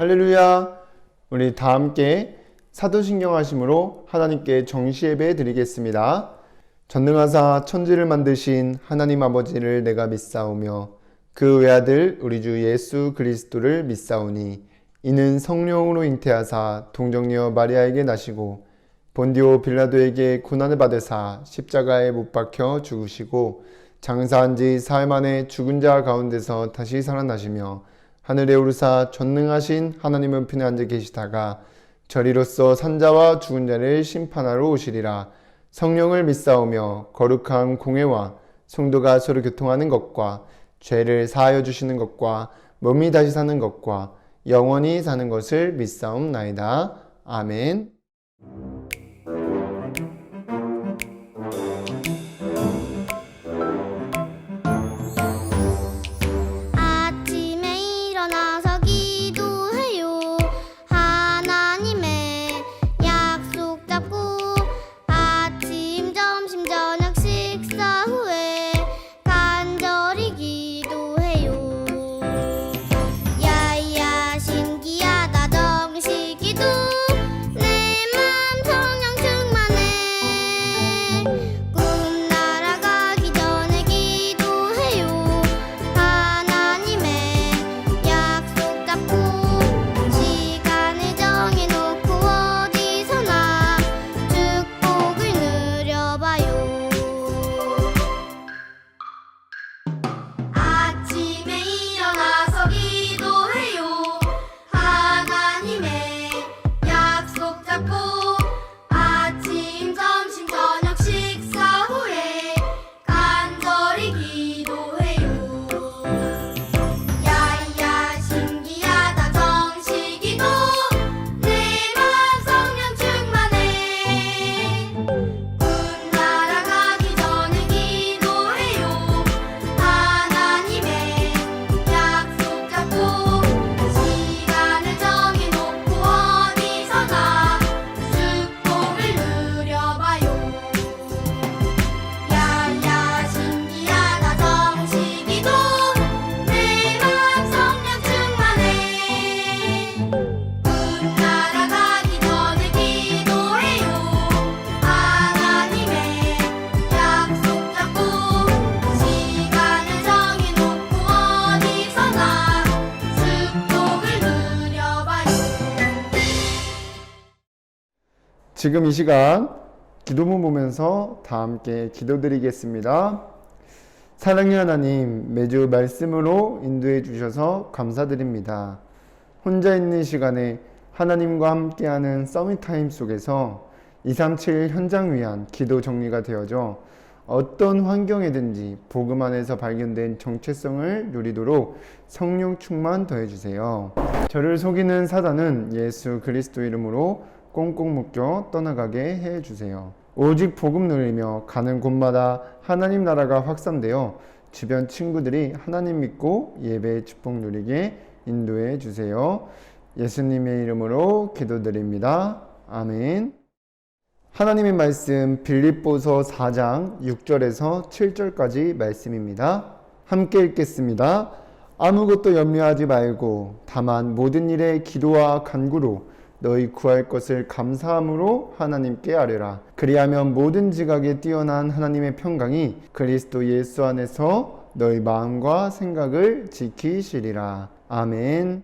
할렐루야. 우리 다 함께 사도신경 하심으로 하나님께 정시예배 드리겠습니다. 전능하사 천지를 만드신 하나님 아버지를 내가 믿사오며 그 외아들 우리 주 예수 그리스도를 믿사오니 이는 성령으로 잉태하사 동정녀 마리아에게 나시고 본디오 빌라도에게 고난을 받으사 십자가에 못 박혀 죽으시고 장사한 지 사흘 만에 죽은 자 가운데서 다시 살아나시며 하늘에 오르사 전능하신 하나님은 편에 앉아 계시다가 저리로서 산자와 죽은 자를 심판하러 오시리라. 성령을 믿사오며 거룩한 공회와 성도가 서로 교통하는 것과 죄를 사하여 주시는 것과 몸이 다시 사는 것과 영원히 사는 것을 믿사옵나이다. 아멘. 지금 이 시간 기도문 보면서 다 함께 기도드리겠습니다. 사랑의 하나님, 매주 말씀으로 인도해 주셔서 감사드립니다. 혼자 있는 시간에 하나님과 함께하는 서밋타임 속에서 237 현장 위한 기도 정리가 되어져 어떤 환경이든지 복음 안에서 발견된 정체성을 누리도록 성령 충만 더해주세요. 저를 속이는 사단은 예수 그리스도 이름으로 꽁꽁 묶여 떠나가게 해주세요. 오직 복음 누리며 가는 곳마다 하나님 나라가 확산되어 주변 친구들이 하나님 믿고 예배의 축복 누리게 인도해 주세요. 예수님의 이름으로 기도드립니다. 아멘. 하나님의 말씀 빌립보서 4장 6절에서 7절까지 말씀입니다. 함께 읽겠습니다. 아무것도 염려하지 말고 다만 모든 일에 기도와 간구로 너희 구할 것을 감사함으로 하나님께 아뢰라. 그리하면 모든 지각에 뛰어난 하나님의 평강이 그리스도 예수 안에서 너희 마음과 생각을 지키시리라. 아멘.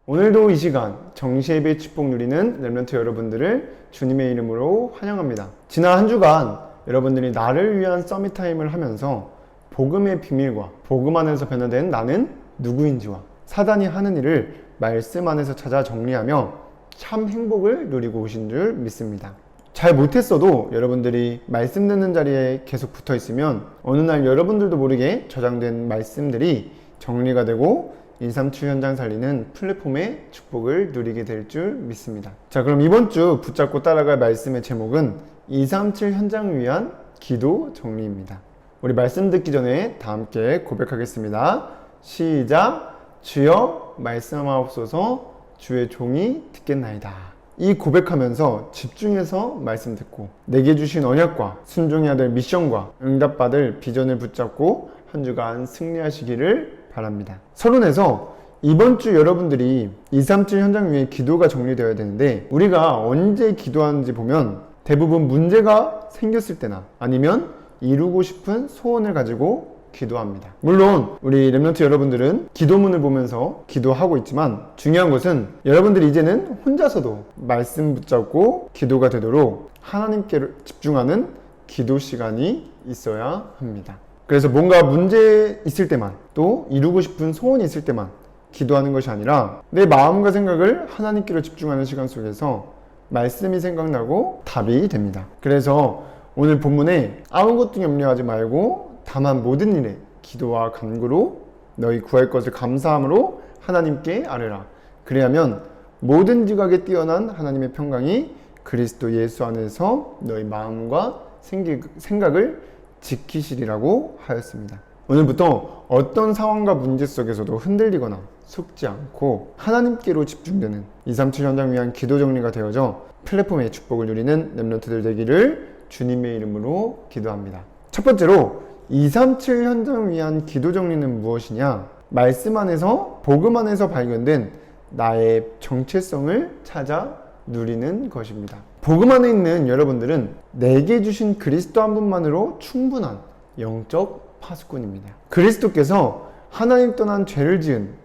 오늘도 이 시간 정시예배 축복 누리는 렘넌트 여러분들을 주님의 이름으로 환영합니다. 지난 한 주간 여러분들이 나를 위한 서밋타임을 하면서 복음의 비밀과 복음 안에서 변화된 나는 누구인지와 사단이 하는 일을 말씀 안에서 찾아 정리하며 참 행복을 누리고 오신 줄 믿습니다. 잘 못했어도 여러분들이 말씀 듣는 자리에 계속 붙어 있으면 어느 날 여러분들도 모르게 저장된 말씀들이 정리가 되고 237 현장 살리는 플랫폼의 축복을 누리게 될 줄 믿습니다. 자, 그럼 이번 주 붙잡고 따라갈 말씀의 제목은 237 현장을 위한 기도 정리입니다. 우리 말씀 듣기 전에 다 함께 고백하겠습니다. 시작. 주여 말씀하옵소서. 주의 종이 듣겠나이다. 이 고백하면서 집중해서 말씀 듣고 내게 주신 언약과 순종해야 될 미션과 응답받을 비전을 붙잡고 한 주간 승리하시기를 바랍니다. 서론에서 이번 주 여러분들이 237 현장 위에 기도가 정리되어야 되는데 우리가 언제 기도하는지 보면 대부분 문제가 생겼을 때나 아니면 이루고 싶은 소원을 가지고 기도합니다. 물론 우리 렘넌트 여러분들은 기도문을 보면서 기도하고 있지만 중요한 것은 여러분들이 이제는 혼자서도 말씀 붙잡고 기도가 되도록 하나님께 집중하는 기도 시간이 있어야 합니다. 그래서 뭔가 문제 있을 때만 또 이루고 싶은 소원이 있을 때만 기도하는 것이 아니라 내 마음과 생각을 하나님께로 집중하는 시간 속에서 말씀이 생각나고 답이 됩니다. 그래서 오늘 본문에 아무것도 염려하지 말고 다만 모든 일에 기도와 간구로 너희 구할 것을 감사함으로 하나님께 아뢰라. 그리하면 모든 지각에 뛰어난 하나님의 평강이 그리스도 예수 안에서 너희 마음과 생각을 지키시리라고 하였습니다. 오늘부터 어떤 상황과 문제 속에서도 흔들리거나 속지 않고 하나님께로 집중되는 237 현장 위한 기도 정리가 되어져 플랫폼의 축복을 누리는 렘넌트들 되기를 주님의 이름으로 기도합니다. 첫 번째로 237 현장 위한 기도 정리는 무엇이냐? 말씀 안에서 복음 안에서 발견된 나의 정체성을 찾아 누리는 것입니다. 복음 안에 있는 여러분들은 내게 주신 그리스도 한 분만으로 충분한 영적 파수꾼입니다. 그리스도께서 하나님 떠난 죄를 지은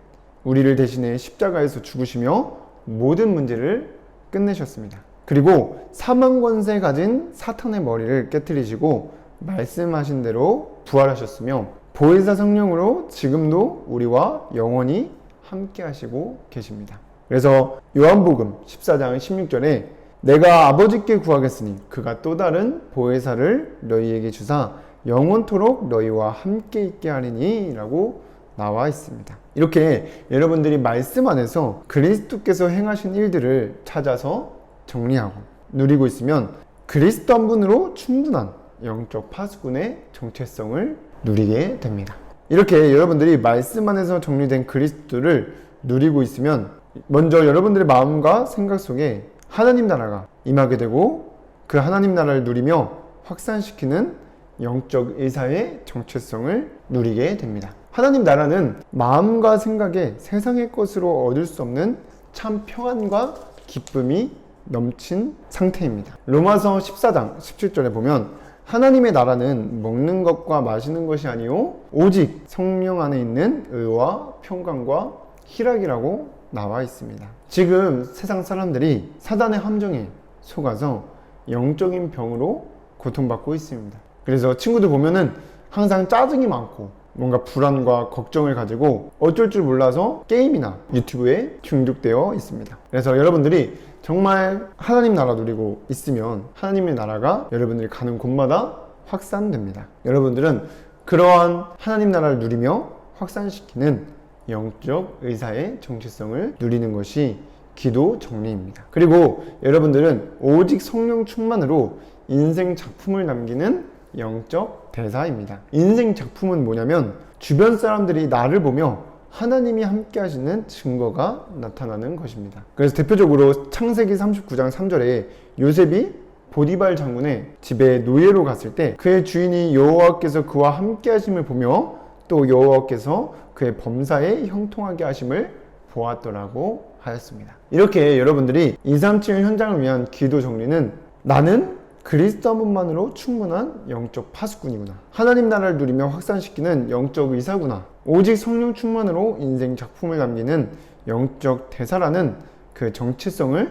우리를 대신해 십자가에서 죽으시며 모든 문제를 끝내셨습니다. 그리고 사망 권세 가진 사탄의 머리를 깨트리시고 말씀하신 대로 부활하셨으며 보혜사 성령으로 지금도 우리와 영원히 함께 하시고 계십니다. 그래서 요한복음 14장 16절에 내가 아버지께 구하겠으니 그가 또 다른 보혜사를 너희에게 주사 영원토록 너희와 함께 있게 하리니 라고 나와 있습니다. 이렇게 여러분들이 말씀 안에서 그리스도께서 행하신 일들을 찾아서 정리하고 누리고 있으면 그리스도 한 분으로 충분한 영적 파수꾼의 정체성을 누리게 됩니다. 이렇게 여러분들이 말씀 안에서 정리된 그리스도를 누리고 있으면 먼저 여러분들의 마음과 생각 속에 하나님 나라가 임하게 되고 그 하나님 나라를 누리며 확산시키는 영적 의사의 정체성을 누리게 됩니다. 하나님 나라는 마음과 생각에 세상의 것으로 얻을 수 없는 참 평안과 기쁨이 넘친 상태입니다. 로마서 14장 17절에 보면 하나님의 나라는 먹는 것과 마시는 것이 아니요 오직 성령 안에 있는 의와 평강과 희락이라고 나와 있습니다. 지금 세상 사람들이 사단의 함정에 속아서 영적인 병으로 고통받고 있습니다. 그래서 친구들 보면은 항상 짜증이 많고 뭔가 불안과 걱정을 가지고 어쩔 줄 몰라서 게임이나 유튜브에 중독되어 있습니다. 그래서 여러분들이 정말 하나님 나라 누리고 있으면 하나님의 나라가 여러분들이 가는 곳마다 확산됩니다. 여러분들은 그러한 하나님 나라를 누리며 확산시키는 영적 의사의 정체성을 누리는 것이 기도 정리입니다. 그리고 여러분들은 오직 성령 충만으로 인생 작품을 남기는 영적 대사입니다. 인생 작품은 뭐냐면 주변 사람들이 나를 보며 하나님이 함께 하시는 증거가 나타나는 것입니다. 그래서 대표적으로 창세기 39장 3절에 요셉이 보디발 장군의 집에 노예로 갔을 때 그의 주인이 여호와께서 그와 함께 하심을 보며 또 여호와께서 그의 범사에 형통하게 하심을 보았더라고 하였습니다. 이렇게 여러분들이 237 현장을 위한 기도 정리는 나는 그리스도 한 분만으로 충분한 영적 파수꾼이구나. 하나님 나라를 누리며 확산시키는 영적 의사구나. 오직 성령 충만으로 인생 작품을 남기는 영적 대사라는 그 정체성을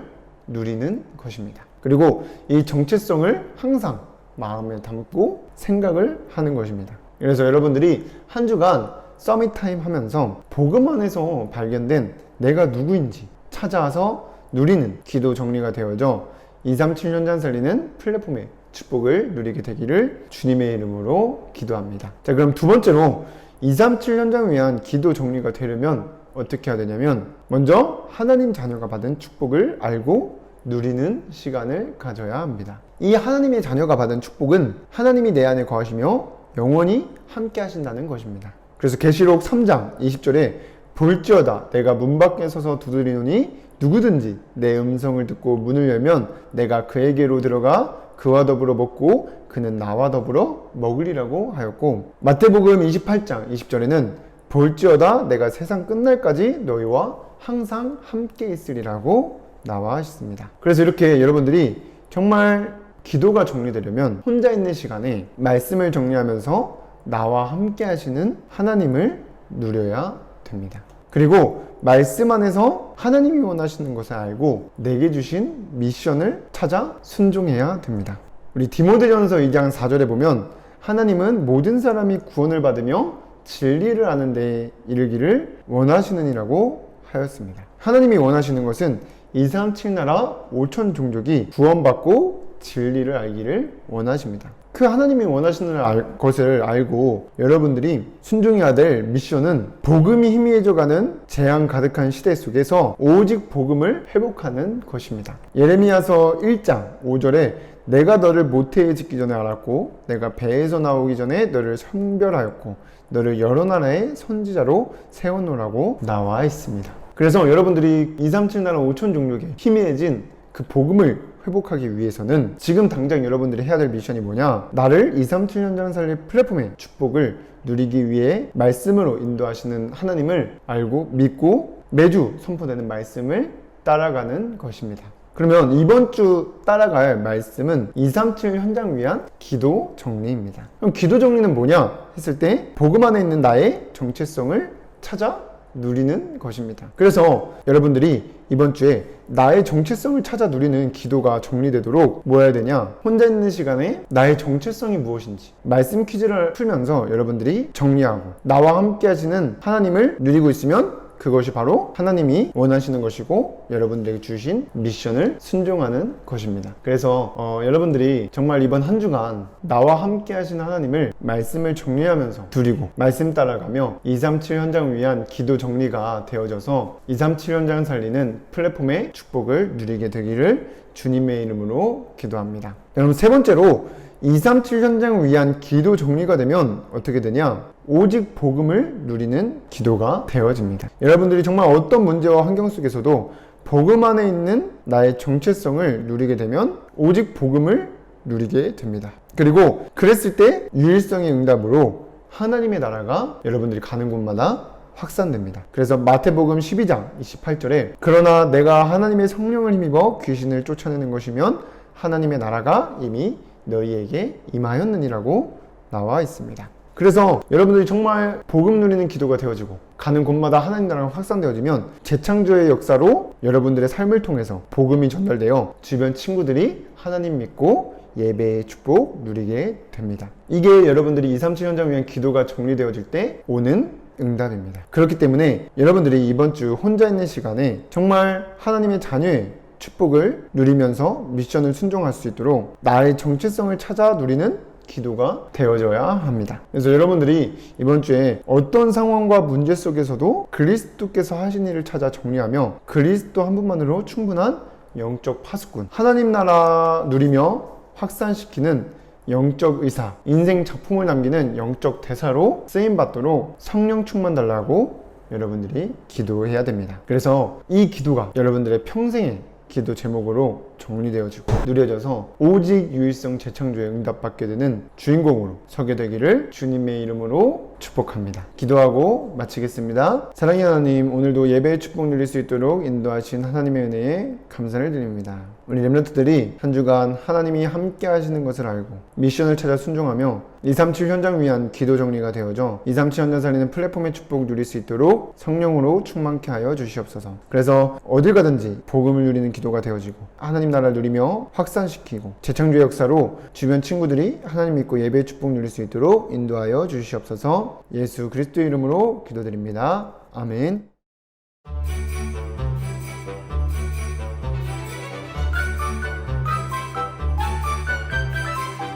누리는 것입니다. 그리고 이 정체성을 항상 마음에 담고 생각을 하는 것입니다. 그래서 여러분들이 한 주간 서밋 타임 하면서 복음 안에서 발견된 내가 누구인지 찾아서 누리는 기도 정리가 되어져 237 현장 살리는 플랫폼의 축복을 누리게 되기를 주님의 이름으로 기도합니다. 자, 그럼 두 번째로 237 현장을 위한 기도 정리가 되려면 어떻게 해야 되냐면 먼저 하나님 자녀가 받은 축복을 알고 누리는 시간을 가져야 합니다. 이 하나님의 자녀가 받은 축복은 하나님이 내 안에 거하시며 영원히 함께 하신다는 것입니다. 그래서 계시록 3장 20절에 볼지어다 내가 문 밖에 서서 두드리노니 누구든지 내 음성을 듣고 문을 열면 내가 그에게로 들어가 그와 더불어 먹고 그는 나와 더불어 먹으리라고 하였고 마태복음 28장 20절에는 볼지어다 내가 세상 끝날까지 너희와 항상 함께 있으리라고 나와 있습니다. 그래서 이렇게 여러분들이 정말 기도가 정리되려면 혼자 있는 시간에 말씀을 정리하면서 나와 함께 하시는 하나님을 누려야 됩니다. 그리고 말씀 안에서 하나님이 원하시는 것을 알고 내게 주신 미션을 찾아 순종해야 됩니다. 우리 디모데전서 2장 4절에 보면 하나님은 모든 사람이 구원을 받으며 진리를 아는 데 이르기를 원하시느니라고 하였습니다. 하나님이 원하시는 것은 237나라 5천 종족이 구원받고 진리를 알기를 원하십니다. 그 하나님이 원하시는 것을 알고 여러분들이 순종해야 될 미션은 복음이 희미해져가는 재앙 가득한 시대 속에서 오직 복음을 회복하는 것입니다. 예레미야서 1장 5절에 내가 너를 모태에 짓기 전에 알았고 내가 배에서 나오기 전에 너를 선별하였고 너를 여러 나라의 선지자로 세워놓으라고 나와 있습니다. 그래서 여러분들이 237나라 5천 종족에 희미해진 그 복음을 회복하기 위해서는 지금 당장 여러분들이 해야 될 미션이 뭐냐? 나를 237현장 살릴 플랫폼의 축복을 누리기 위해 말씀으로 인도하시는 하나님을 알고 믿고 매주 선포되는 말씀을 따라가는 것입니다. 그러면 이번 주 따라갈 말씀은 237 현장 위한 기도 정리입니다. 그럼 기도 정리는 뭐냐 했을 때 복음 안에 있는 나의 정체성을 찾아 누리는 것입니다. 그래서 여러분들이 이번 주에 나의 정체성을 찾아 누리는 기도가 정리되도록 뭐 해야 되냐? 혼자 있는 시간에 나의 정체성이 무엇인지 말씀 퀴즈를 풀면서 여러분들이 정리하고 나와 함께 하시는 하나님을 누리고 있으면 그것이 바로 하나님이 원하시는 것이고 여러분들에게 주신 미션을 순종하는 것입니다. 그래서 여러분들이 정말 이번 한 주간 나와 함께 하시는 하나님을 말씀을 정리하면서 누리고 말씀 따라가며 237 현장을 위한 기도 정리가 되어져서 237 현장을 살리는 플랫폼의 축복을 누리게 되기를 주님의 이름으로 기도합니다. 여러분, 세 번째로 237 현장을 위한 기도 정리가 되면 어떻게 되냐? 오직 복음을 누리는 기도가 되어집니다. 여러분들이 정말 어떤 문제와 환경 속에서도 복음 안에 있는 나의 정체성을 누리게 되면 오직 복음을 누리게 됩니다. 그리고 그랬을 때 유일성의 응답으로 하나님의 나라가 여러분들이 가는 곳마다 확산됩니다. 그래서 마태복음 12장 28절에 그러나 내가 하나님의 성령을 힘입어 귀신을 쫓아내는 것이면 하나님의 나라가 이미 너희에게 임하였느니라고 나와 있습니다. 그래서 여러분들이 정말 복음 누리는 기도가 되어지고 가는 곳마다 하나님 나라가 확산되어지면 재창조의 역사로 여러분들의 삶을 통해서 복음이 전달되어 주변 친구들이 하나님 믿고 예배의 축복 누리게 됩니다. 이게 여러분들이 237 현장 위한 기도가 정리되어질 때 오는 응답입니다. 그렇기 때문에 여러분들이 이번 주 혼자 있는 시간에 정말 하나님의 자녀의 축복을 누리면서 미션을 순종할 수 있도록 나의 정체성을 찾아 누리는 기도가 되어져야 합니다. 그래서 여러분들이 이번 주에 어떤 상황과 문제 속에서도 그리스도께서 하신 일을 찾아 정리하며 그리스도 한 분만으로 충분한 영적 파수꾼, 하나님 나라 누리며 확산시키는 영적 의사, 인생 작품을 남기는 영적 대사로 쓰임받도록 성령 충만 달라고 여러분들이 기도해야 됩니다. 그래서 이 기도가 여러분들의 평생의 기도 제목으로 정리되어지고 누려져서 오직 유일성 재창조에 응답받게 되는 주인공으로 서게 되기를 주님의 이름으로 축복합니다. 기도하고 마치겠습니다. 사랑의 하나님, 오늘도 예배의 축복 누릴 수 있도록 인도하신 하나님의 은혜에 감사를 드립니다. 우리 렘넌트들이 한 주간 하나님이 함께 하시는 것을 알고 미션을 찾아 순종하며 237 현장 위한 기도 정리가 되어져 237 현장 살리는 플랫폼의 축복 누릴 수 있도록 성령으로 충만케 하여 주시옵소서. 그래서 어딜 가든지 복음을 누리는 기도가 되어지고 하나님 나라를 누리며 확산시키고 재창조의 역사로 주변 친구들이 하나님 믿고 예배의 축복 누릴 수 있도록 인도하여 주시옵소서. 예수 그리스도의 이름으로 기도드립니다. 아멘.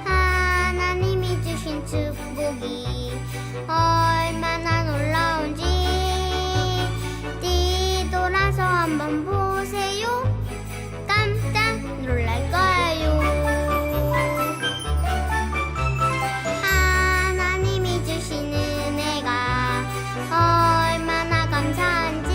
하나님이 주신 축복이 얼마나 놀라운지 뒤돌아서 한번 보세요. 깜짝 놀랄 거예요. 하나님이 주신 은혜가 얼마나 감사한지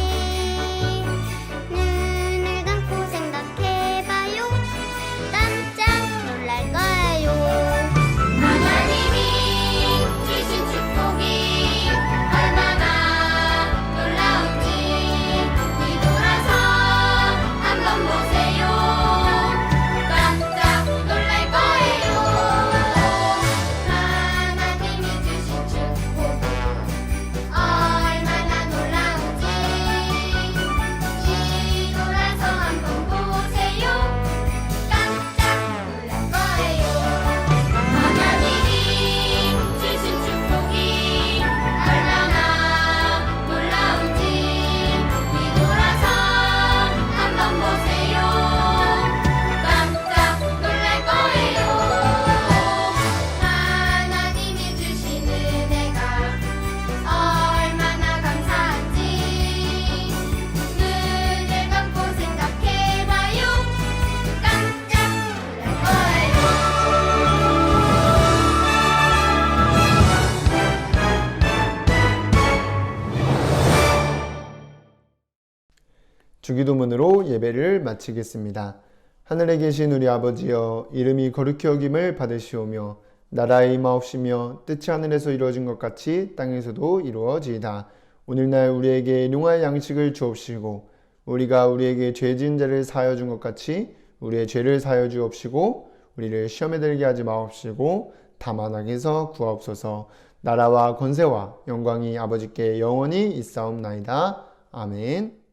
주기도문으로 예배를 마치겠습니다. 하늘에 계신 우리 아버지여, 이름이 거룩히 여김을 받으시오며 나라의 임하옵시며 뜻이 하늘에서 이루어진 것 같이 땅에서도 이루어지이다. 오늘날 우리에게 일용할 양식을 주옵시고 우리가 우리에게 죄 지은 자를 사하여 준 것 같이 우리의 죄를 사하여 주옵시고 우리를 시험에 들게 하지 마옵시고 다만 악에서 구하옵소서. 나라와 권세와 영광이 아버지께 영원히 있사옵나이다. 아멘.